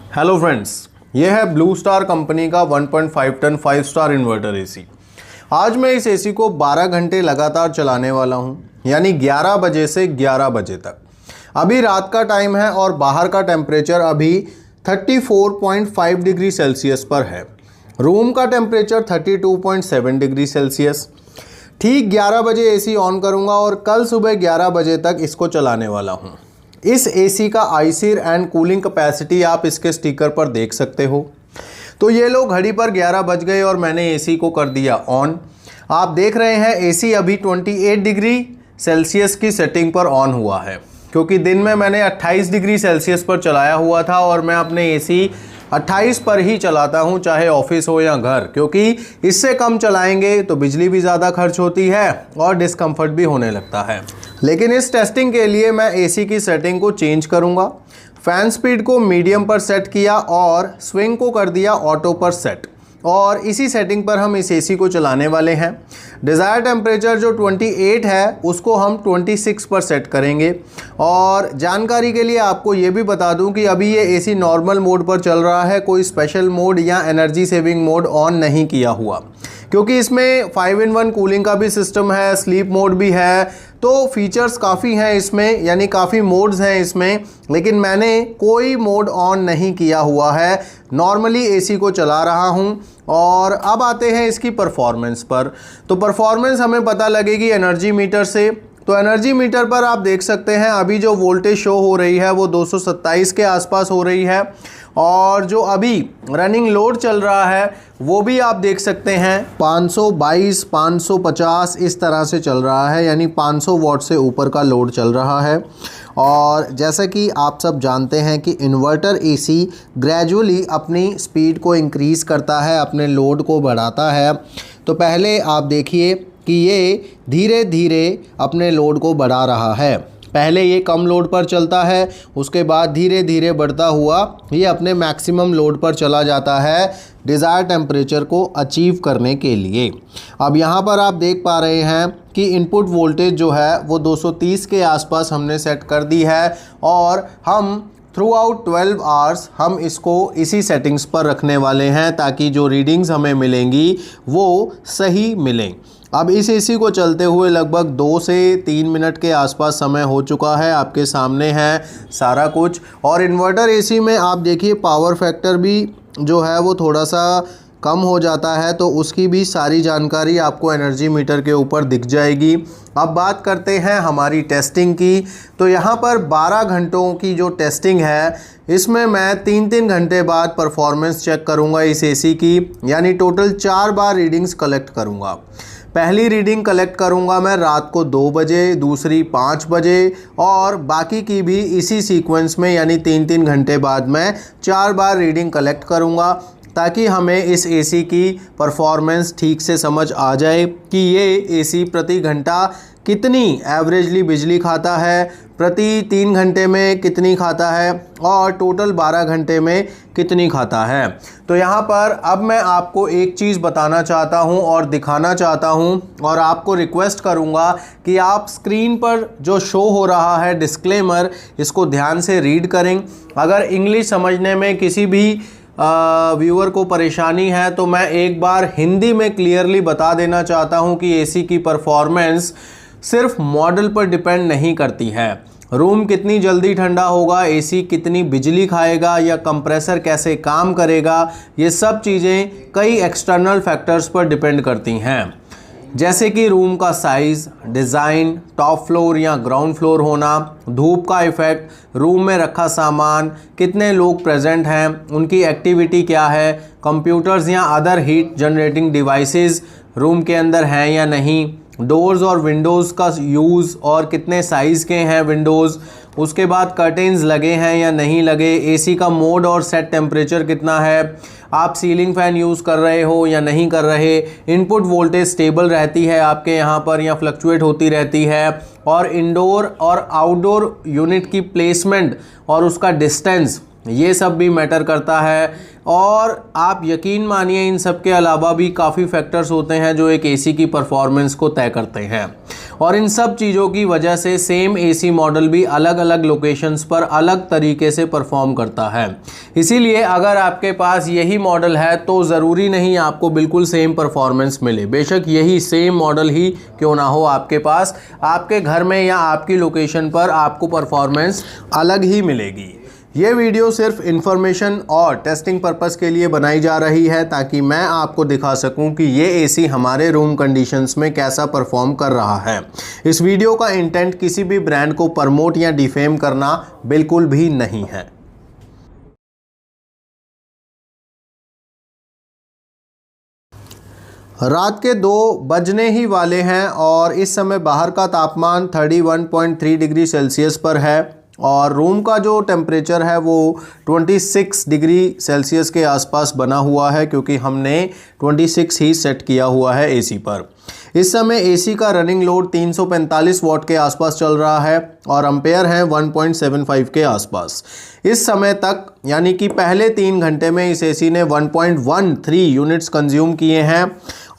Hello friends, ये है blue star company का 1.5 टन 5 स्टार इन्वर्टर एसी। आज मैं इस एसी को 12 घंटे लगातार चलाने वाला हूँ, यानी 11 बजे से 11 बजे तक। अभी रात का टाइम है और बाहर का टेम्परेचर अभी 34.5 डिग्री सेल्सियस पर है। रूम का टेम्परेचर 32.7 डिग्री सेल्सियस। ठीक 11 बजे एसी ऑन करूँगा और कल सुबह 11 बजे तक इसको चलाने वाला हूँ। इस एसी का आईसीर एंड कूलिंग कैपेसिटी आप इसके स्टिकर पर देख सकते हो। तो ये लो, घड़ी पर 11 बज गए और मैंने एसी को कर दिया ऑन। आप देख रहे हैं एसी अभी 28 डिग्री सेल्सियस की सेटिंग पर ऑन हुआ है, क्योंकि दिन में मैंने 28 डिग्री सेल्सियस पर चलाया हुआ था और मैं अपने एसी 28 पर ही चलाता हूं, चाहे ऑफिस हो या घर, क्योंकि इससे कम चलाएंगे तो बिजली भी ज़्यादा खर्च होती है और डिस्कम्फर्ट भी होने लगता है। लेकिन इस टेस्टिंग के लिए मैं एसी की सेटिंग को चेंज करूंगा। फ़ैन स्पीड को मीडियम पर सेट किया और स्विंग को कर दिया ऑटो पर सेट, और इसी सेटिंग पर हम इस एसी को चलाने वाले हैं। डिज़ायर टेम्परेचर जो 28 है उसको हम 26 पर सेट करेंगे। और जानकारी के लिए आपको ये भी बता दूं कि अभी ये एसी नॉर्मल मोड पर चल रहा है, कोई स्पेशल मोड या एनर्जी सेविंग मोड ऑन नहीं किया हुआ, क्योंकि इसमें 5-in-1 कूलिंग का भी सिस्टम है, स्लीप मोड भी है, तो फीचर्स काफ़ी हैं इसमें, यानी काफ़ी मोड्स हैं इसमें। लेकिन मैंने कोई मोड ऑन नहीं किया हुआ है, नॉर्मली एसी को चला रहा हूं। और अब आते हैं इसकी परफॉर्मेंस पर। तो परफॉर्मेंस हमें पता लगेगी एनर्जी मीटर से। तो एनर्जी मीटर पर आप देख सकते हैं अभी जो वोल्टेज शो हो रही है वो 227 के आसपास हो रही है, और जो अभी रनिंग लोड चल रहा है वो भी आप देख सकते हैं 522, 550 इस तरह से चल रहा है, यानी 500 वाट से ऊपर का लोड चल रहा है। और जैसा कि आप सब जानते हैं कि इन्वर्टर एसी ग्रेजुअली अपनी स्पीड को इंक्रीज़ करता है, अपने लोड को बढ़ाता है। तो पहले आप देखिए कि ये धीरे धीरे अपने लोड को बढ़ा रहा है। पहले ये कम लोड पर चलता है, उसके बाद धीरे धीरे बढ़ता हुआ ये अपने मैक्सिमम लोड पर चला जाता है डिज़ायर टेम्परेचर को अचीव करने के लिए। अब यहाँ पर आप देख पा रहे हैं कि इनपुट वोल्टेज जो है वो 230 के आसपास हमने सेट कर दी है, और हम थ्रू आउट 12 आवर्स हम इसको इसी सेटिंग्स पर रखने वाले हैं, ताकि जो रीडिंग्स हमें मिलेंगी वो सही मिलें। अब इस एसी को चलते हुए लगभग 2 से 3 मिनट के आसपास समय हो चुका है। आपके सामने है सारा कुछ। और इन्वर्टर एसी में आप देखिए पावर फैक्टर भी जो है वो थोड़ा सा कम हो जाता है, तो उसकी भी सारी जानकारी आपको एनर्जी मीटर के ऊपर दिख जाएगी। अब बात करते हैं हमारी टेस्टिंग की। तो यहाँ पर 12 घंटों की जो टेस्टिंग है, इसमें मैं 3-3 घंटे बाद परफॉर्मेंस चेक करूँगा इस एसी की, यानी टोटल 4 बार रीडिंग्स कलेक्ट करूँगा। पहली रीडिंग कलेक्ट करूंगा मैं रात को 2 बजे, दूसरी 5 बजे, और बाकी की भी इसी सीक्वेंस में, यानी 3-3 घंटे बाद मैं 4 बार रीडिंग कलेक्ट करूंगा, ताकि हमें इस एसी की परफॉर्मेंस ठीक से समझ आ जाए कि ये एसी प्रति घंटा कितनी एवरेजली बिजली खाता है, प्रति 3 घंटे में कितनी खाता है, और टोटल 12 घंटे में कितनी खाता है। तो यहाँ पर अब मैं आपको एक चीज़ बताना चाहता हूँ और दिखाना चाहता हूँ, और आपको रिक्वेस्ट करूँगा कि आप स्क्रीन पर जो शो हो रहा है डिस्क्लेमर, इसको ध्यान से रीड करें। अगर इंग्लिश समझने में किसी भी व्यूअर को परेशानी है तो मैं एक बार हिंदी में क्लियरली बता देना चाहता हूँ कि एसी की परफॉर्मेंस सिर्फ मॉडल पर डिपेंड नहीं करती है। रूम कितनी जल्दी ठंडा होगा, एसी कितनी बिजली खाएगा, या कंप्रेसर कैसे काम करेगा, ये सब चीज़ें कई एक्सटर्नल फैक्टर्स पर डिपेंड करती हैं, जैसे कि रूम का साइज़, डिज़ाइन, टॉप फ्लोर या ग्राउंड फ्लोर होना, धूप का इफ़ेक्ट, रूम में रखा सामान, कितने लोग प्रेजेंट हैं, उनकी एक्टिविटी क्या है, कंप्यूटर्स या other heat generating devices room के अंदर हैं या नहीं, डोर्स और विंडोज़ का यूज़ और कितने साइज़ के हैं विंडोज़, उसके बाद कर्टेन्स लगे हैं या नहीं लगे, एसी का मोड और सेट टेम्परेचर कितना है, आप सीलिंग फ़ैन यूज़ कर रहे हो या नहीं कर रहे, इनपुट वोल्टेज स्टेबल रहती है आपके यहाँ पर या फ्लक्चुएट होती रहती है, और इंडोर और आउटडोर यूनिट की प्लेसमेंट और उसका डिस्टेंस, ये सब भी मैटर करता है। और आप यकीन मानिए इन सब के अलावा भी काफ़ी फैक्टर्स होते हैं जो एक एसी की परफॉर्मेंस को तय करते हैं। और इन सब चीज़ों की वजह से सेम एसी मॉडल भी अलग अलग लोकेशंस पर अलग तरीके से परफॉर्म करता है। इसीलिए अगर आपके पास यही मॉडल है तो ज़रूरी नहीं आपको बिल्कुल सेम परफॉर्मेंस मिले। बेशक यही सेम मॉडल ही क्यों ना हो आपके पास, आपके घर में या आपकी लोकेशन पर आपको परफॉर्मेंस अलग ही मिलेगी। ये वीडियो सिर्फ इन्फॉर्मेशन और टेस्टिंग पर्पस के लिए बनाई जा रही है ताकि मैं आपको दिखा सकूं कि ये एसी हमारे रूम कंडीशंस में कैसा परफॉर्म कर रहा है। इस वीडियो का इंटेंट किसी भी ब्रांड को प्रमोट या डिफेम करना बिल्कुल भी नहीं है। रात के 2 बजने ही वाले हैं और इस समय बाहर का तापमान 31.3 डिग्री सेल्सियस पर है और रूम का जो टेम्परेचर है वो 26 डिग्री सेल्सियस के आसपास बना हुआ है, क्योंकि हमने 26 ही सेट किया हुआ है एसी पर। इस समय एसी का रनिंग लोड 345 वॉट के आसपास चल रहा है और एम्पेयर हैं 1.75 के आसपास। इस समय तक यानी कि पहले 3 घंटे में इस एसी ने 1.13 यूनिट्स कंज्यूम किए हैं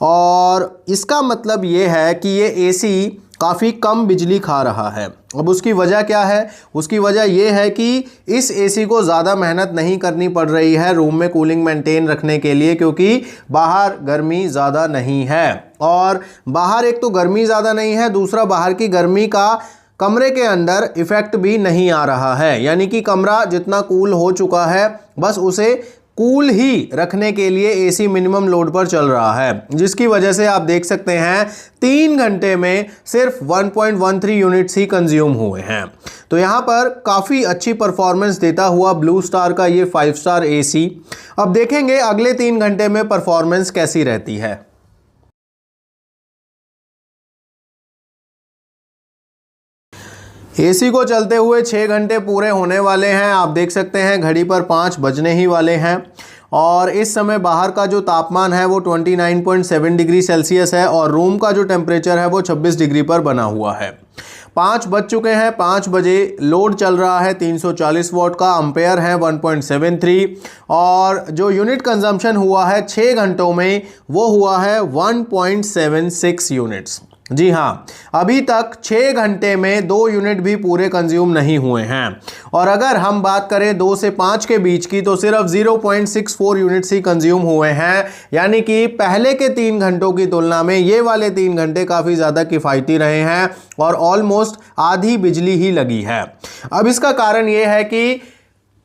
और इसका मतलब ये है कि ये एसी काफ़ी कम बिजली खा रहा है। अब उसकी वजह क्या है? उसकी वजह यह है कि इस एसी को ज़्यादा मेहनत नहीं करनी पड़ रही है रूम में कूलिंग मेंटेन रखने के लिए, क्योंकि बाहर गर्मी ज़्यादा नहीं है। और बाहर एक तो गर्मी ज़्यादा नहीं है, दूसरा बाहर की गर्मी का कमरे के अंदर इफ़ेक्ट भी नहीं आ रहा है। यानी कि कमरा जितना कूल हो चुका है, बस उसे कूल ही रखने के लिए एसी मिनिमम लोड पर चल रहा है, जिसकी वजह से आप देख सकते हैं 3 घंटे में सिर्फ 1.13 यूनिट्स ही कंज्यूम हुए हैं। तो यहाँ पर काफ़ी अच्छी परफॉर्मेंस देता हुआ ब्लू स्टार का ये 5 स्टार एसी। अब देखेंगे अगले 3 घंटे में परफॉर्मेंस कैसी रहती है। एसी को चलते हुए 6 घंटे पूरे होने वाले हैं। आप देख सकते हैं घड़ी पर 5 बजने ही वाले हैं और इस समय बाहर का जो तापमान है वो 29.7 डिग्री सेल्सियस है और रूम का जो टेम्परेचर है वो 26 डिग्री पर बना हुआ है। 5 बज चुके हैं। 5 बजे लोड चल रहा है 340 वॉट का, एम्पेयर है 1.73 और जो यूनिट कंजम्पशन हुआ है 6 घंटों में वो हुआ है 1.76 यूनिट्स। जी हाँ, अभी तक 6 घंटे में 2 यूनिट भी पूरे कंज्यूम नहीं हुए हैं। और अगर हम बात करें 2 से 5 के बीच की तो सिर्फ 0.64 यूनिट्स ही कंज्यूम हुए हैं। यानी कि पहले के 3 घंटों की तुलना में ये वाले 3 घंटे काफ़ी ज़्यादा किफ़ायती रहे हैं और ऑलमोस्ट आधी बिजली ही लगी है। अब इसका कारण ये है कि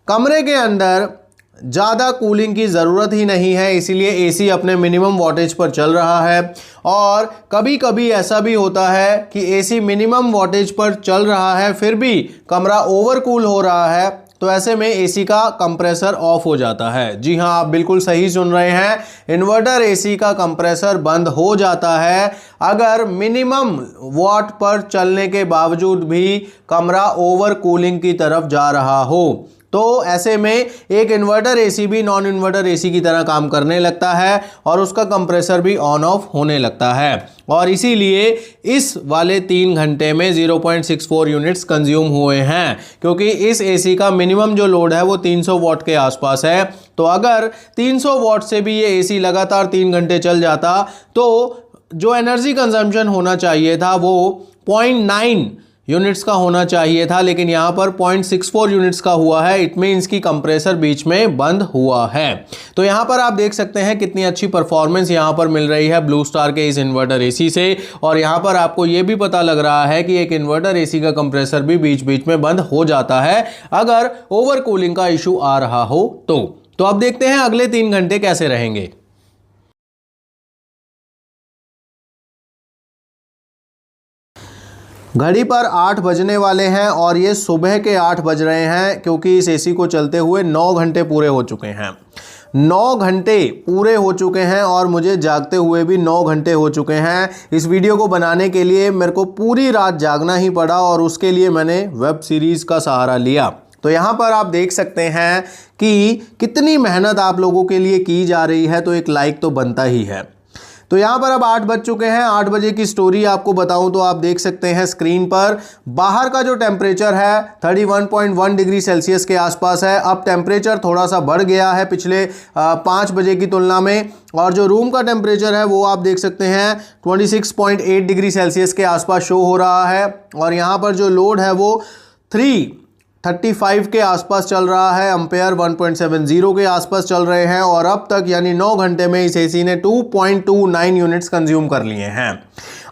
कमरे के अंदर ज़्यादा कूलिंग की ज़रूरत ही नहीं है, इसीलिए एसी अपने मिनिमम वॉटेज पर चल रहा है। और कभी कभी ऐसा भी होता है कि एसी मिनिमम वॉटेज पर चल रहा है फिर भी कमरा ओवर कूल हो रहा है, तो ऐसे में एसी का कंप्रेसर ऑफ हो जाता है। जी हाँ, आप बिल्कुल सही सुन रहे हैं, इन्वर्टर एसी का कंप्रेसर बंद हो जाता है अगर मिनिमम वॉट पर चलने के बावजूद भी कमरा ओवर कूलिंग की तरफ जा रहा हो। तो ऐसे में एक इन्वर्टर एसी भी नॉन इन्वर्टर एसी की तरह काम करने लगता है और उसका कंप्रेसर भी ऑन ऑफ होने लगता है और इसीलिए इस वाले 3 घंटे में 0.64 यूनिट्स कंज्यूम हुए हैं, क्योंकि इस एसी का मिनिमम जो लोड है वो 300 वॉट के आसपास है। तो अगर 300 वॉट से भी ये एसी लगातार 3 घंटे चल जाता तो जो एनर्जी कंजम्पशन होना चाहिए था वो 0.9 यूनिट्स का होना चाहिए था, लेकिन यहाँ पर 0.64 यूनिट्स का हुआ है। इट मीन्स की कंप्रेसर बीच में बंद हुआ है। तो यहाँ पर आप देख सकते हैं कितनी अच्छी परफॉर्मेंस यहाँ पर मिल रही है ब्लू स्टार के इस इन्वर्टर एसी से। और यहाँ पर आपको ये भी पता लग रहा है कि एक इन्वर्टर एसी का कंप्रेसर भी बीच बीच में बंद हो जाता है अगर ओवर कूलिंग का इशू आ रहा हो तो अब देखते हैं अगले 3 घंटे कैसे रहेंगे। घड़ी पर 8 बजने वाले हैं और ये सुबह के 8 बज रहे हैं, क्योंकि इस एसी को चलते हुए 9 घंटे पूरे हो चुके हैं। 9 घंटे पूरे हो चुके हैं और मुझे जागते हुए भी 9 घंटे हो चुके हैं। इस वीडियो को बनाने के लिए मेरे को पूरी रात जागना ही पड़ा और उसके लिए मैंने वेब सीरीज़ का सहारा लिया। तो यहाँ पर आप देख सकते हैं कि कितनी मेहनत आप लोगों के लिए की जा रही है, तो एक लाइक तो बनता ही है। तो यहाँ पर अब 8 बज चुके हैं। 8 बजे की स्टोरी आपको बताऊं तो आप देख सकते हैं स्क्रीन पर बाहर का जो टेम्परेचर है 31.1 डिग्री सेल्सियस के आसपास है। अब टेम्परेचर थोड़ा सा बढ़ गया है पिछले 5 बजे की तुलना में, और जो रूम का टेम्परेचर है वो आप देख सकते हैं 26.8 डिग्री सेल्सियस के आसपास शो हो रहा है। और यहाँ पर जो लोड है वो 335 के आसपास चल रहा है, एम्पेयर 1.70 के आसपास चल रहे हैं। और अब तक यानी 9 घंटे में इस एसी ने 2.29 यूनिट्स कंज्यूम कर लिए हैं।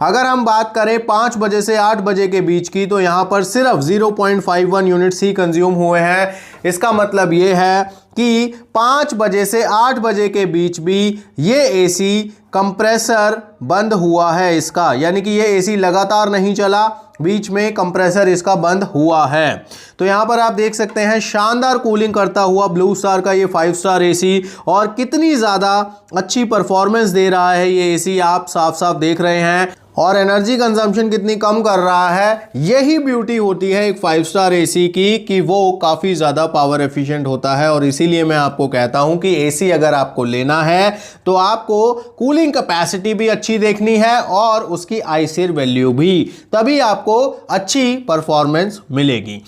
अगर हम बात करें 5 बजे से 8 बजे के बीच की, तो यहां पर सिर्फ 0.51 यूनिट्स ही कंज्यूम हुए हैं। इसका मतलब यह है कि 5 बजे से 8 बजे के बीच भी ये एसी कंप्रेसर बंद हुआ है इसका, यानी कि ये एसी लगातार नहीं चला, बीच में कंप्रेसर इसका बंद हुआ है। तो यहां पर आप देख सकते हैं शानदार कूलिंग करता हुआ ब्लू स्टार का ये 5 स्टार एसी, और कितनी ज़्यादा अच्छी परफॉर्मेंस दे रहा है ये एसी आप साफ साफ देख रहे हैं। और एनर्जी कंजम्पशन कितनी कम कर रहा है, यही ब्यूटी होती है एक 5 स्टार एसी की, कि वो काफ़ी ज़्यादा पावर एफिशिएंट होता है। और इसीलिए मैं आपको कहता हूं कि एसी अगर आपको लेना है तो आपको कूलिंग कैपेसिटी भी अच्छी देखनी है और उसकी आईसीआर वैल्यू भी, तभी आपको अच्छी परफॉर्मेंस मिलेगी।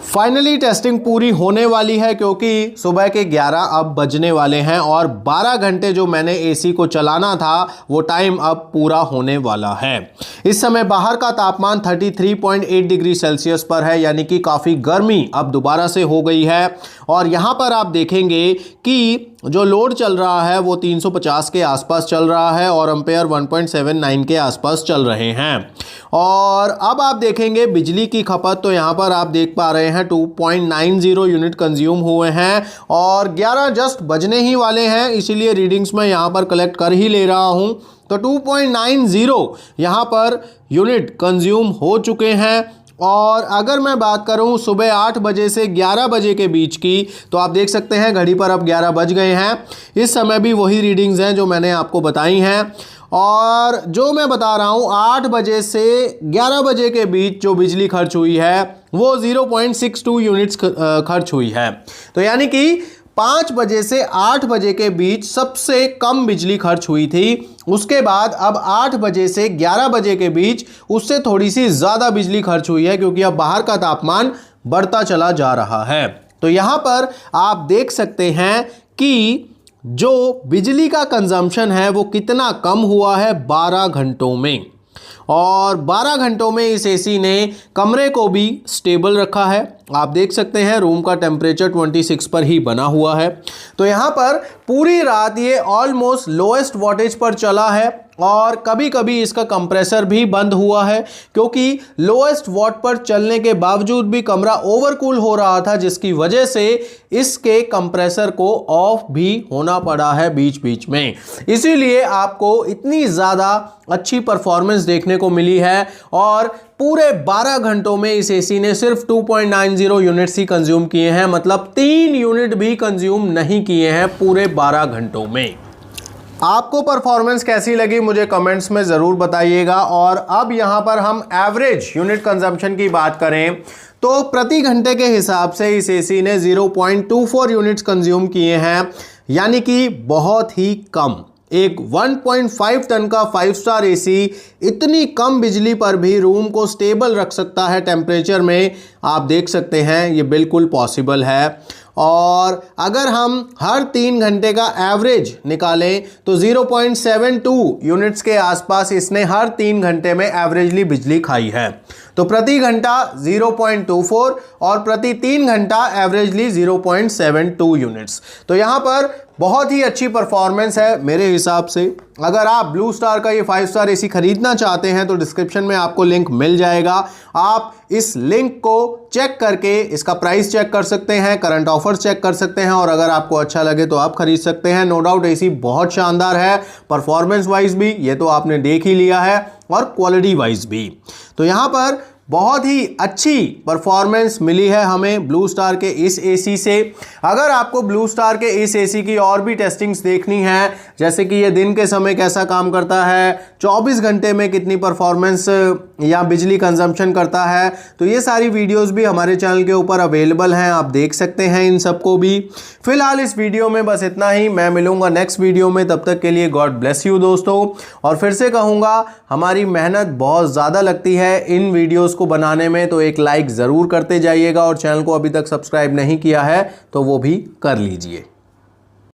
फाइनली टेस्टिंग पूरी होने वाली है, क्योंकि सुबह के 11 अब बजने वाले हैं और 12 घंटे जो मैंने एसी को चलाना था वो टाइम अब पूरा होने वाला है। इस समय बाहर का तापमान 33.8 डिग्री सेल्सियस पर है, यानी कि काफ़ी गर्मी अब दोबारा से हो गई है। और यहाँ पर आप देखेंगे कि जो लोड चल रहा है वो 350 के आसपास चल रहा है और एम्पेयर 1.79 के आसपास चल रहे हैं। और अब आप देखेंगे बिजली की खपत, तो यहाँ पर आप देख पा रहे हैं 2.90 यूनिट कंज्यूम हुए हैं और 11 जस्ट बजने ही वाले हैं, इसीलिए रीडिंग्स मैं यहाँ पर कलेक्ट कर ही ले रहा हूँ। तो 2.90 यहाँ पर यूनिट कंज्यूम हो चुके हैं। और अगर मैं बात करूं सुबह 8 बजे से 11 बजे के बीच की, तो आप देख सकते हैं घड़ी पर अब 11 बज गए हैं। इस समय भी वही रीडिंग्स हैं जो मैंने आपको बताई हैं। और जो मैं बता रहा हूं 8 बजे से 11 बजे के बीच जो बिजली खर्च हुई है वो 0.62 यूनिट्स खर्च हुई है। तो यानी कि 5 बजे से 8 बजे के बीच सबसे कम बिजली खर्च हुई थी। उसके बाद अब 8 बजे से 11 बजे के बीच उससे थोड़ी सी ज़्यादा बिजली खर्च हुई है, क्योंकि अब बाहर का तापमान बढ़ता चला जा रहा है। तो यहाँ पर आप देख सकते हैं कि जो बिजली का कंजम्पशन है वो कितना कम हुआ है 12 घंटों में। और 12 घंटों में इस एसी ने कमरे को भी स्टेबल रखा है। आप देख सकते हैं रूम का टेम्परेचर 26 पर ही बना हुआ है। तो यहाँ पर पूरी रात ये ऑलमोस्ट लोएस्ट वॉटेज पर चला है और कभी कभी इसका कंप्रेसर भी बंद हुआ है, क्योंकि लोएस्ट वॉट पर चलने के बावजूद भी कमरा ओवरकूल हो रहा था, जिसकी वजह से इसके कंप्रेसर को ऑफ भी होना पड़ा है बीच बीच में। इसीलिए आपको इतनी ज़्यादा अच्छी परफॉर्मेंस देखने को मिली है। और पूरे 12 घंटों में इस एसी ने सिर्फ 2.90 यूनिट्स ही कंज्यूम किए हैं, मतलब 3 यूनिट भी कंज्यूम नहीं किए हैं पूरे 12 घंटों में। आपको परफॉर्मेंस कैसी लगी मुझे कमेंट्स में ज़रूर बताइएगा। और अब यहाँ पर हम एवरेज यूनिट कंजम्पशन की बात करें तो प्रति घंटे के हिसाब से इस एसी ने 0.24 यूनिट्स कंज्यूम किए हैं, यानी कि बहुत ही कम। एक 1.5 टन का 5 स्टार एसी इतनी कम बिजली पर भी रूम को स्टेबल रख सकता है टेम्परेचर में, आप देख सकते हैं ये बिल्कुल पॉसिबल है। और अगर हम हर 3 घंटे का एवरेज निकालें तो 0.72 यूनिट्स के आसपास इसने हर 3 घंटे में एवरेजली बिजली खाई है। तो प्रति घंटा 0.24 और प्रति 3 घंटा एवरेजली 0.72 यूनिट्स। तो यहाँ पर बहुत ही अच्छी परफॉर्मेंस है मेरे हिसाब से। अगर आप ब्लू स्टार का ये 5 स्टार एसी खरीदना चाहते हैं तो डिस्क्रिप्शन में आपको लिंक मिल जाएगा। आप इस लिंक को चेक करके इसका प्राइस चेक कर सकते हैं, करंट ऑफर्स चेक कर सकते हैं, और अगर आपको अच्छा लगे तो आप खरीद सकते हैं। नो डाउट एसी बहुत शानदार है, परफॉर्मेंस वाइज भी ये तो आपने देख ही लिया है और क्वालिटी वाइज भी। तो यहाँ पर बहुत ही अच्छी परफॉर्मेंस मिली है हमें ब्लू स्टार के इस एसी से। अगर आपको ब्लू स्टार के इस एसी की और भी टेस्टिंग्स देखनी है, जैसे कि ये दिन के समय कैसा काम करता है, 24 घंटे में कितनी परफॉर्मेंस या बिजली कंजम्पशन करता है, तो ये सारी वीडियोस भी हमारे चैनल के ऊपर अवेलेबल हैं, आप देख सकते हैं इन सबको भी। फिलहाल इस वीडियो में बस इतना ही, मैं मिलूंगा नेक्स्ट वीडियो में, तब तक के लिए गॉड ब्लेस यू दोस्तों। और फिर से कहूँगा, हमारी मेहनत बहुत ज़्यादा लगती है इन वीडियोस को बनाने में, तो एक लाइक ज़रूर करते जाइएगा और चैनल को अभी तक सब्सक्राइब नहीं किया है तो वो भी कर लीजिए।